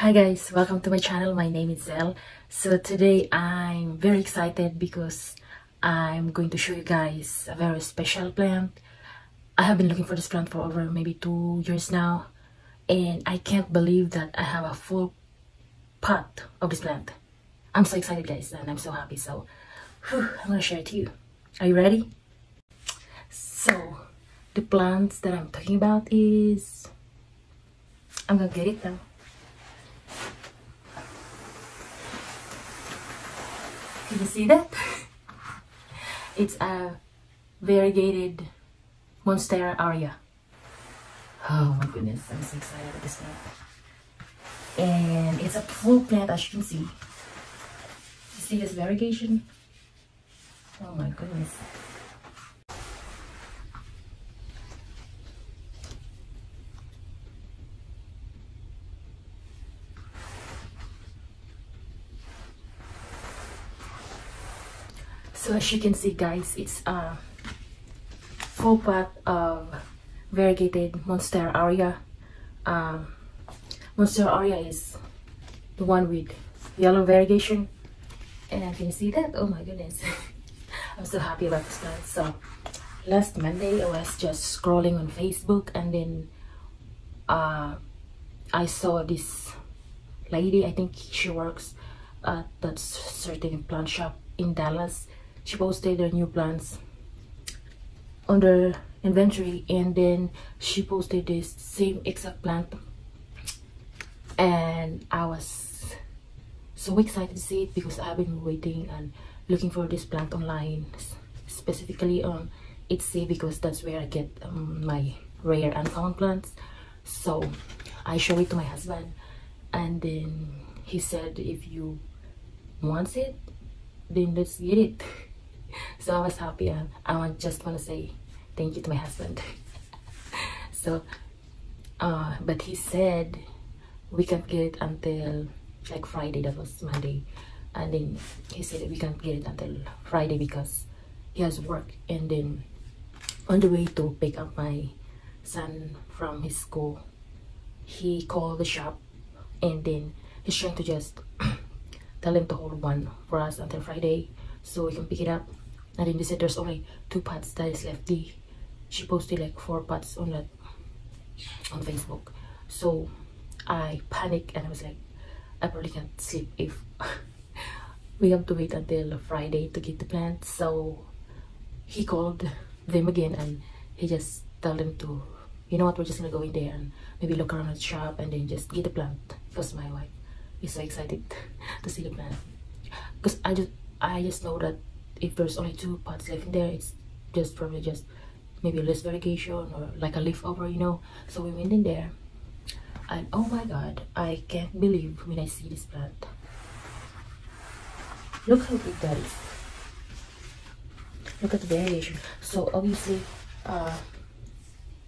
Hi guys, welcome to my channel. My name is Zell. So today I'm very excited because I'm going to show you guys a very special plant. I have been looking for this plant for over maybe 2 years now, and I can't believe that I have a full pot of this plant. I'm so excited guys, and I'm so happy. So I'm gonna share it to you. Are you ready? So the plants that I'm talking about is, I'm gonna get it now. Can you see that? It's a Variegated Monstera Aurea. Oh my goodness, I'm so excited about this plant. And it's a full plant, as you can see. You see this variegation? Oh my goodness. So as you can see guys, it's a full pot of Variegated Monstera Aurea. Monstera Aurea is the one with yellow variegation. And can you see that? Oh my goodness. I'm so happy about this plant. So last Monday I was just scrolling on Facebook, and then I saw this lady. I think she works at that certain plant shop in Dallas. She posted their new plants on their inventory, and then she posted this same exact plant, and I was so excited to see it because I've been waiting and looking for this plant online, specifically on Etsy, because that's where I get my rare and uncommon plants. So I showed it to my husband, and then he said, if you want it, then let's get it. So I was happy, and I just want to say thank you to my husband. So but he said we can't get it until like Friday. That was Monday, and then he said we can't get it until Friday because he has work. And then on the way to pick up my son from his school, he called the shop, and then he's trying to just tell him to hold one for us until Friday so we can pick it up. And then they said there's only 2 pots that is left. She posted like 4 pots on that on Facebook. So I panicked, and I was like, I probably can't sleep if we have to wait until Friday to get the plant. So he called them again, and he just told them to, you know what, we're just gonna go in there and maybe look around the shop and then just get the plant, because my wife is so excited to see the plant. Because I just know that if there's only 2 pots left in there, it's just probably just maybe less variegation or like a leftover, you know. So we went in there, and oh my god, I can't believe when I see this plant. Look how big that is. Look at the variegation. So obviously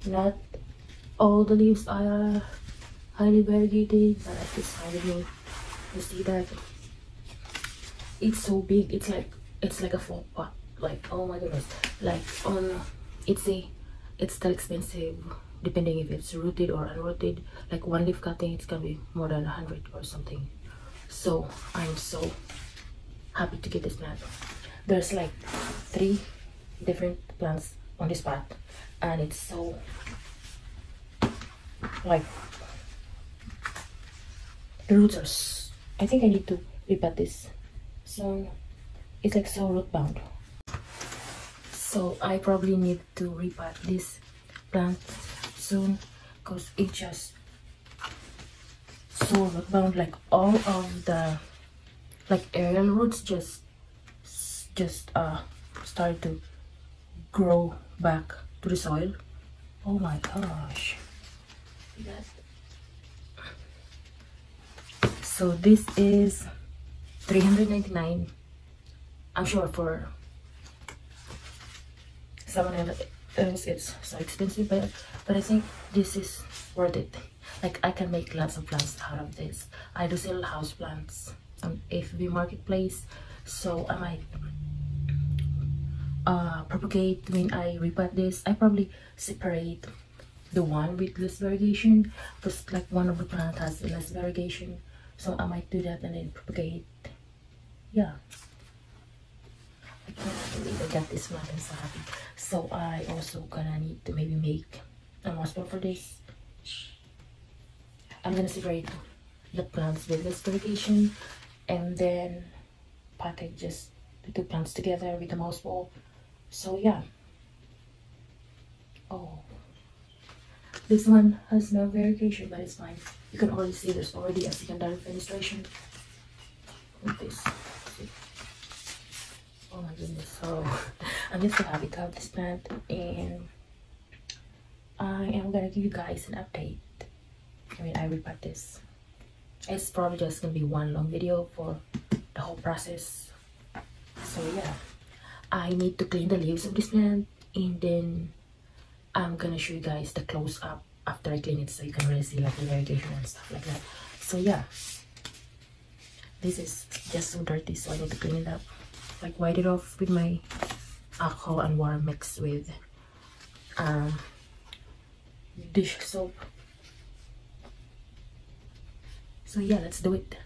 not all the leaves are highly variegated, but at this side of it, you see that it's so big. It's like a full pot. Like, oh my goodness. Like on Etsy, it's still expensive depending if it's rooted or unrooted. Like 1 leaf cutting, it's gonna be more than 100 or something. So I'm so happy to get this plant. There's like 3 different plants on this pot, and it's so like the roots are I think I need to repot this. So it's like so root bound. So I probably need to repot this plant soon because it's just so root bound. Like all of the like aerial roots just started to grow back to the soil. Oh my gosh. See that? So this is $399. I'm sure for someone else it's so expensive, but I think this is worth it. Like I can make lots of plants out of this. I do sell house plants on FB Marketplace, so I might propagate when I repot this. I probably separate the one with less variegation, because like one of the plant has less variegation, So I might do that and then propagate. Yeah, I can't believe I got this plant. I'm so happy. So I also gonna need to maybe make a moss for this. I'm gonna separate the plants with this propagation and then package just the two plants together with the mouse ball. So yeah. Oh, this one has no variegation, but it's fine. You can already see there's already a secondary fenestration with this. See? Oh my goodness. So I'm just so happy to have this plant, and I am gonna give you guys an update. I mean, I repot this. It's probably just gonna be one long video for the whole process. So yeah, I need to clean the leaves of this plant, and then I'm gonna show you guys the close up after I clean it, so you can really see like the variegation and stuff like that. So yeah, this is just so dirty, so I need to clean it up, like wipe it off with my alcohol and water mixed with dish soap. So yeah, let's do it.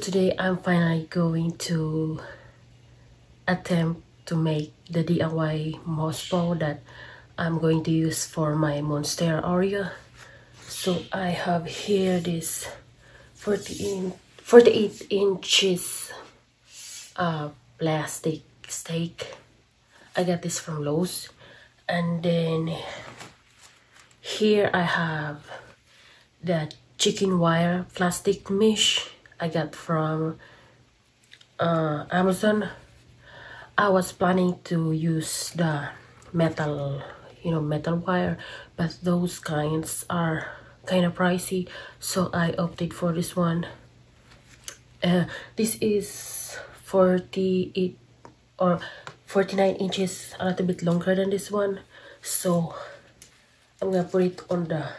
today I'm finally going to attempt to make the DIY moss bowl that I'm going to use for my Monstera Aurea. So I have here this 48 inches plastic stake. I got this from Lowe's. And then here I have the chicken wire plastic mesh I got from Amazon. I was planning to use the metal, metal wire, but those kinds are kind of pricey, so I opted for this one. This is 48 or 49 inches, a little bit longer than this one, so I'm gonna put it on the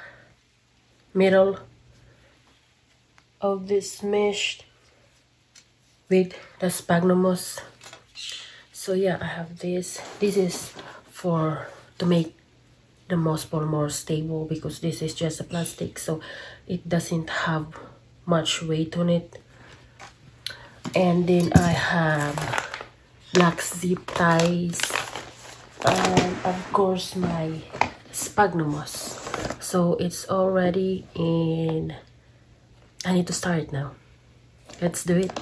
middle of this mesh with the sphagnum moss. So yeah, I have this. This is to make the moss ball more stable, because this is just a plastic, so it doesn't have much weight on it. And then I have black zip ties, and of course my sphagnum moss. So it's all ready, and I need to start now. Let's do it.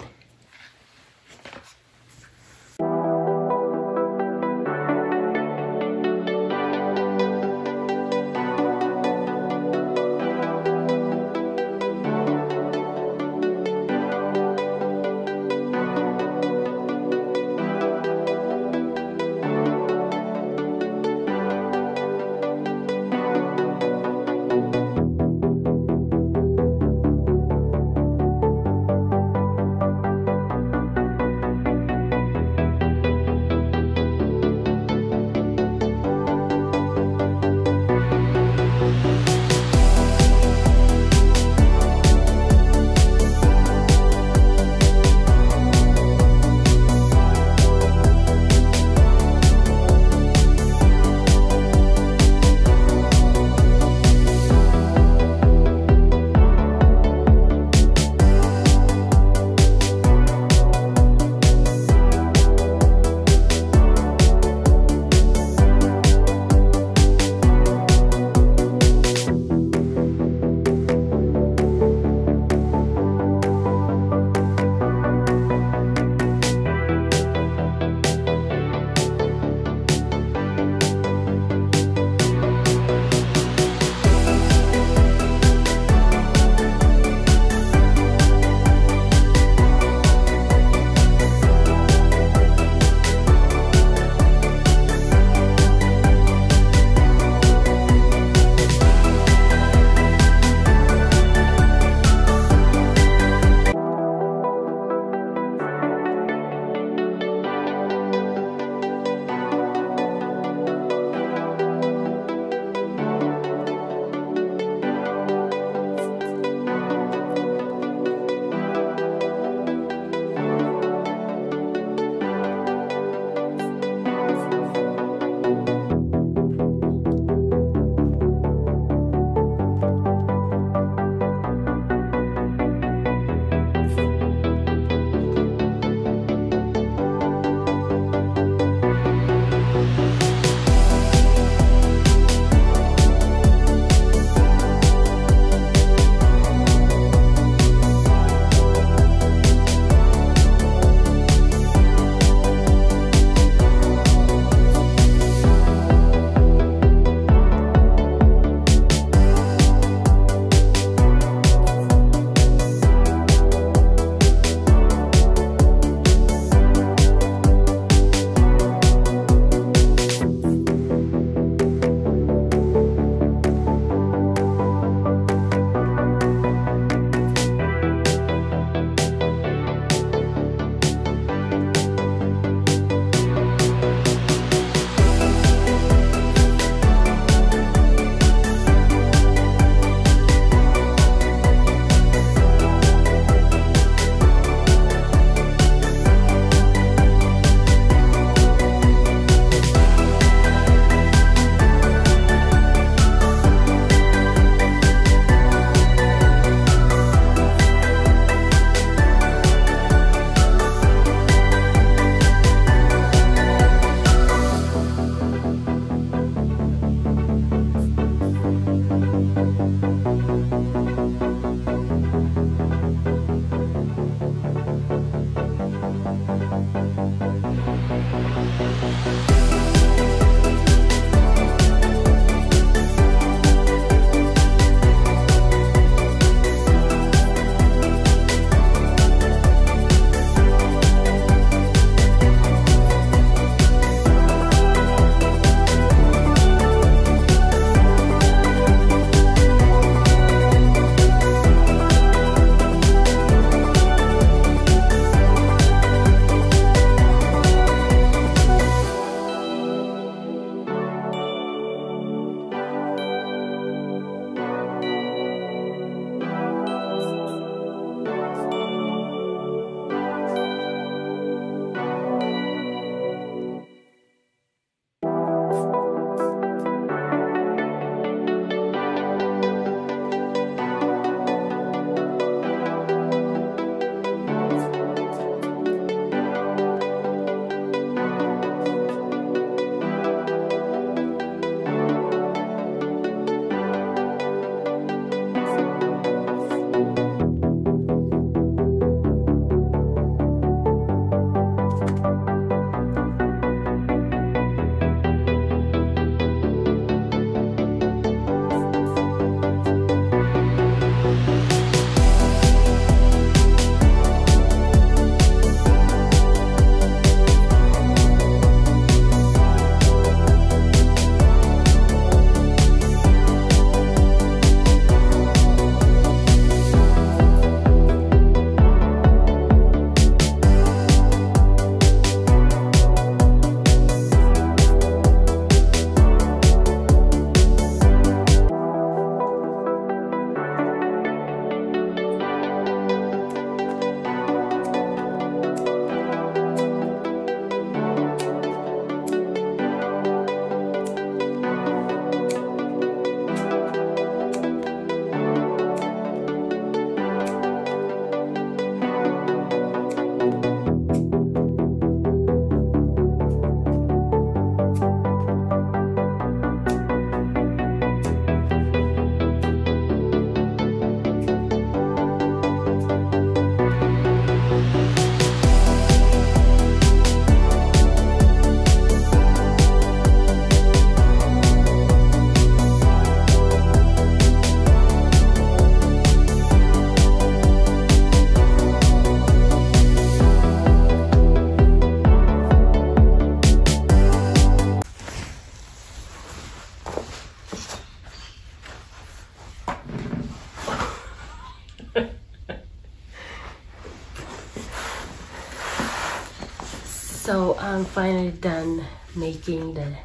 So I'm finally done making the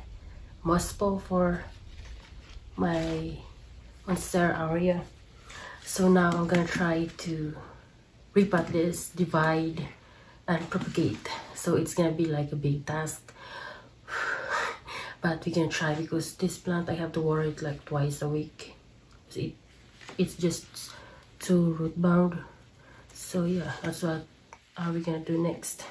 moss ball for my Monstera Aurea. So now I'm gonna try to repot this, divide, and propagate. So it's gonna be like a big task, but we're gonna try because this plant I have to water it like twice a week. So it's just too root bound. So yeah, that's what are we gonna do next.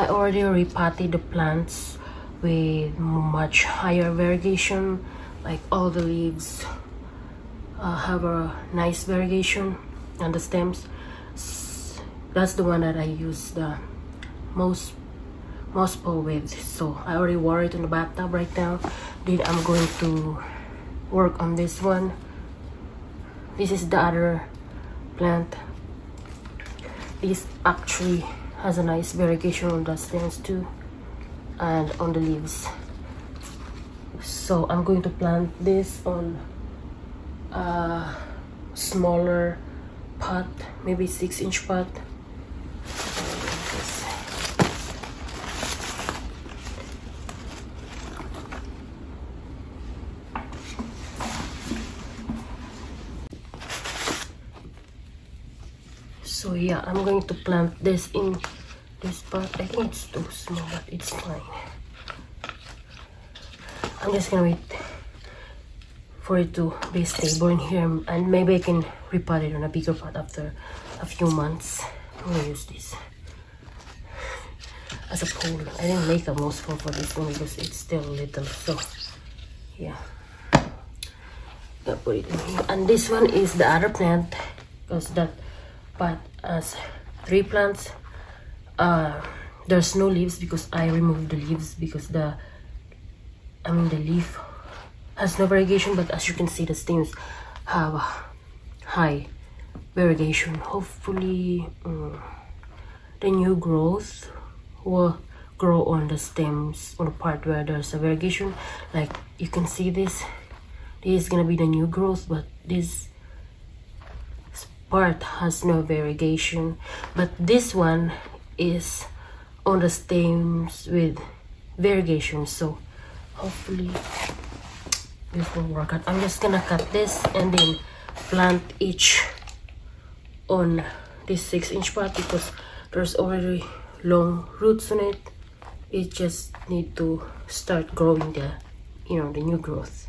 I already repotted the plants with much higher variegation, like all the leaves have a nice variegation on the stems. That's the one that I use the most pole with. So I already wore it in the bathtub right now. Then I'm going to work on this one. This is the other plant. This actually has a nice variegation on the stems too and on the leaves. So I'm going to plant this on a smaller pot, maybe 6-inch pot. So yeah, I'm going to plant this in this pot. I think it's too small, but it's fine. I'm just gonna wait for it to be stable in here, and maybe I can repot it on a bigger pot after a few months. I'm gonna use this as a pole. I didn't make a moss pole for this one because it's still little. So yeah, gonna put it in here. And this one is the other plant, because that pot has 3 plants. There's no leaves because I removed the leaves because the leaf has no variegation, but as you can see, the stems have high variegation. Hopefully the new growth will grow on the stems, on the part where there's a variegation. Like you can see this is gonna be the new growth, but this part has no variegation. But this one is on the stems with variegation, so hopefully this will work out. I'm just gonna cut this and then plant each on this 6-inch pot because there's already long roots on it. It just need to start growing the the new growth.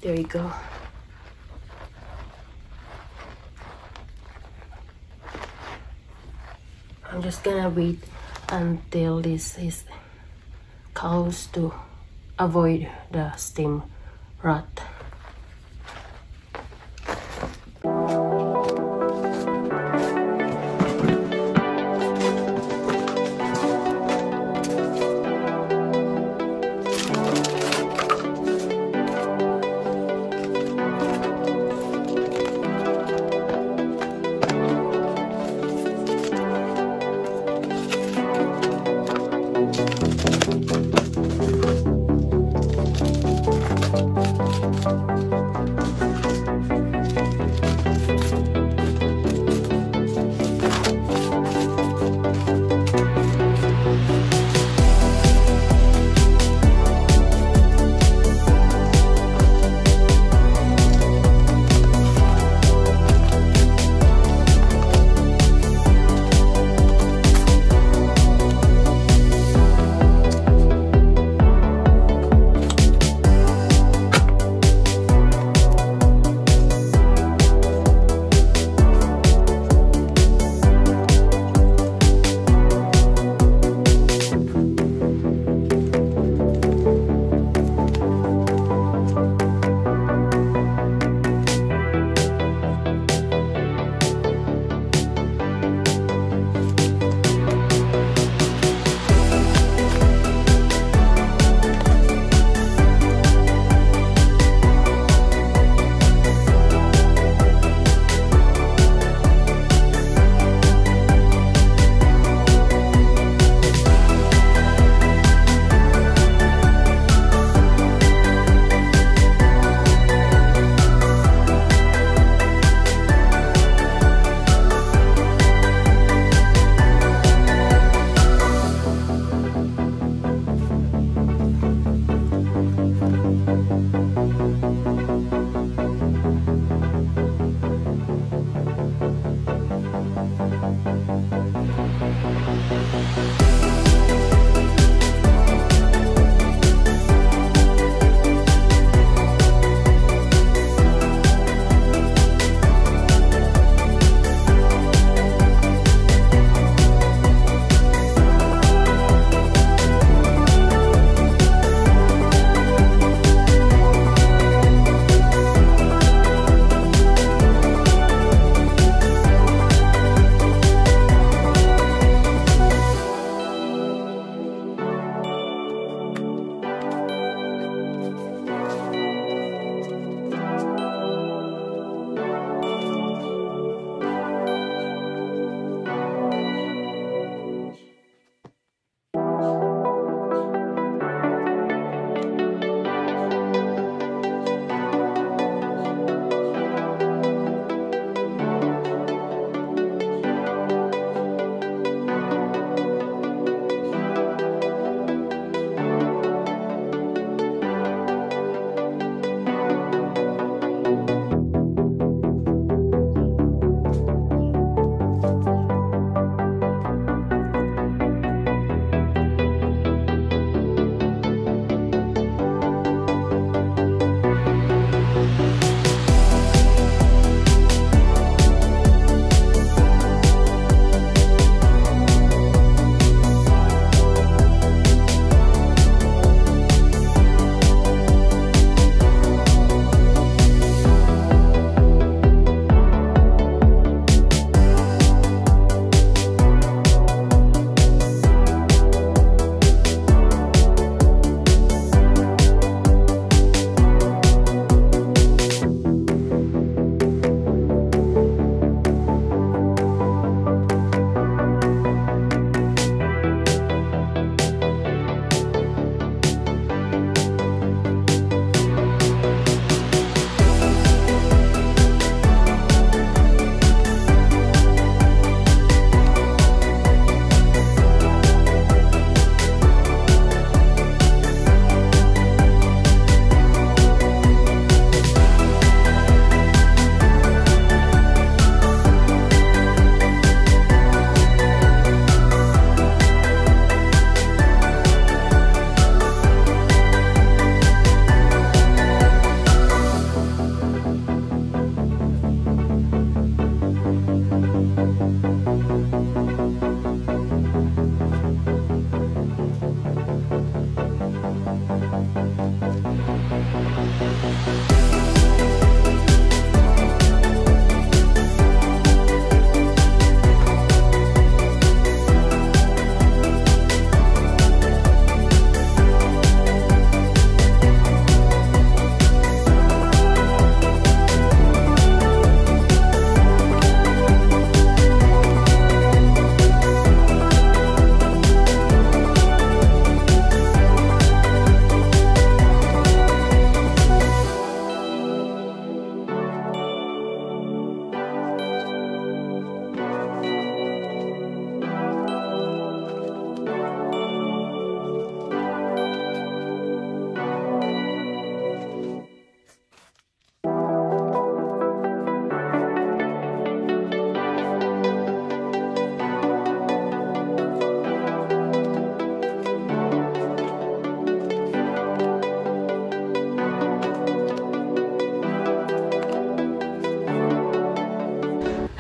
There you go. I'm just gonna wait until this is close to avoid the stem rot.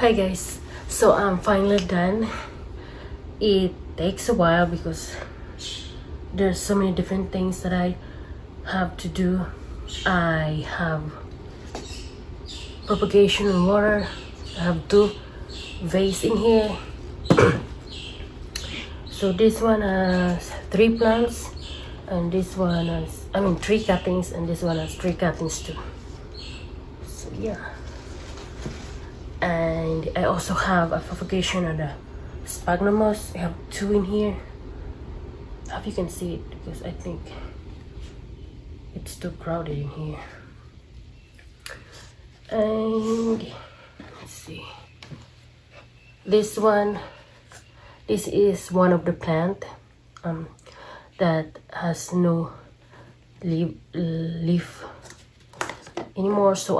Hi guys, so I'm finally done. It takes a while because there's so many different things that I have to do. I have propagation in water. I have 2 vase in here. So this one has 3 plants, and this one has, 3 cuttings, and this one has 3 cuttings too. So yeah. And I also have a propagation on the sphagnum moss. I have 2 in here. I hope you can see it because I think it's too crowded in here. And let's see, this is one of the plant that has no leaf anymore, so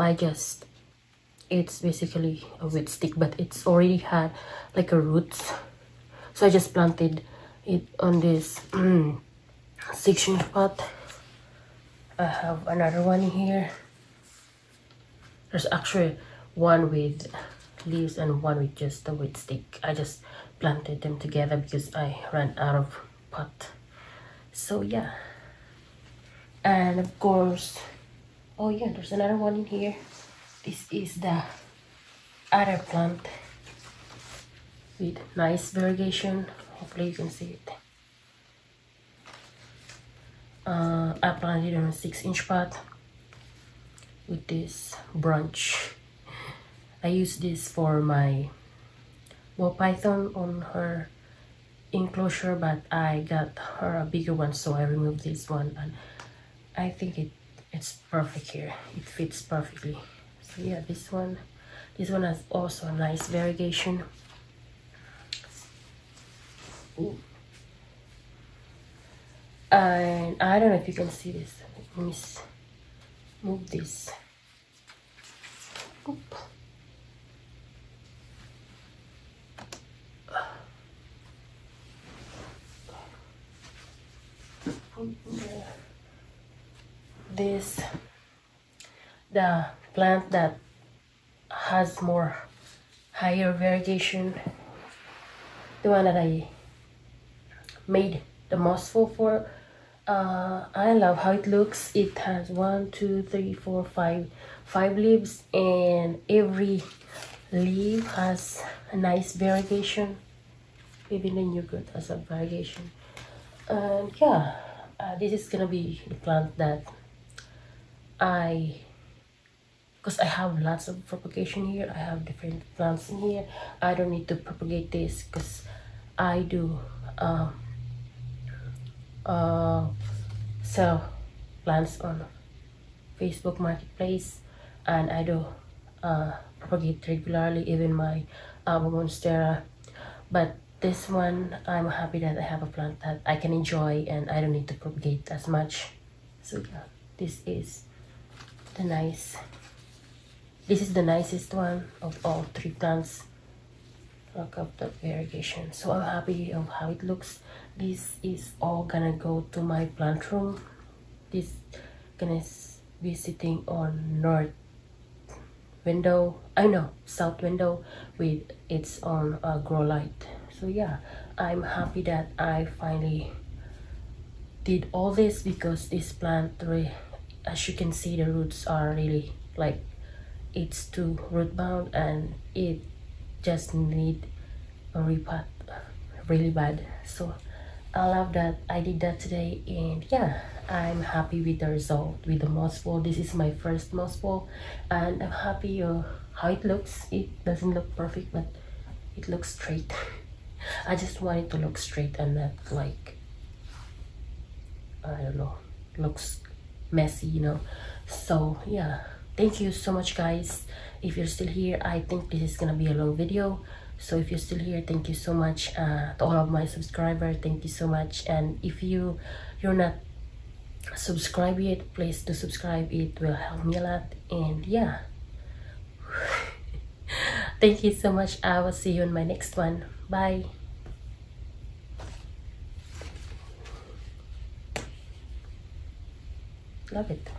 it's basically a wet stick, but it's already had like a roots, so I just planted it on this 6-inch pot. I have another one here. There's actually one with leaves and one with just a wet stick. I just planted them together because I ran out of pot. So yeah. And of course, oh yeah, there's another one in here. This is the other plant with nice variegation. Hopefully you can see it. I planted on a 6-inch pot with this branch. I use this for my ball python on her enclosure, but I got her a bigger one, so I removed this one, and I think it's perfect here. It fits perfectly. So yeah, this one has also a nice variegation. Ooh. And I don't know if you can see this. Let me move this. Oop. This, the plant that has more higher variegation, the one that I made the moss for. I love how it looks. It has 1, 2, 3, 4, 5 leaves, and every leaf has a nice variegation. Even the yogurt has a variegation. And yeah, this is gonna be the plant that because I have lots of propagation here. I have different plants in here. I don't need to propagate this because I do sell plants on Facebook Marketplace, and I do propagate regularly, even my Monstera. But this one, I'm happy that I have a plant that I can enjoy and I don't need to propagate as much. So yeah, this is the nicest one of all 3 plants. Look up the variegation. So I'm happy of how it looks. This is all gonna go to my plant room. This gonna be sitting on south window with its own grow light. So yeah, I'm happy that I finally did all this, because this plant, as you can see, the roots are really like, it's too root bound and it just need a repot really bad. So I love that I did that today, and yeah, I'm happy with the result with the moss ball. This is my first moss ball, and I'm happy how it looks. It doesn't look perfect, but it looks straight. I just want it to look straight and not like, I don't know, looks messy, you know. So yeah, thank you so much guys. If you're still here, I think this is gonna be a long video, so if you're still here, thank you so much. To all of my subscribers, thank you so much. And if you're not subscribed yet, please do subscribe. It will help me a lot. And yeah, thank you so much. I will see you in my next one. Bye. Love it.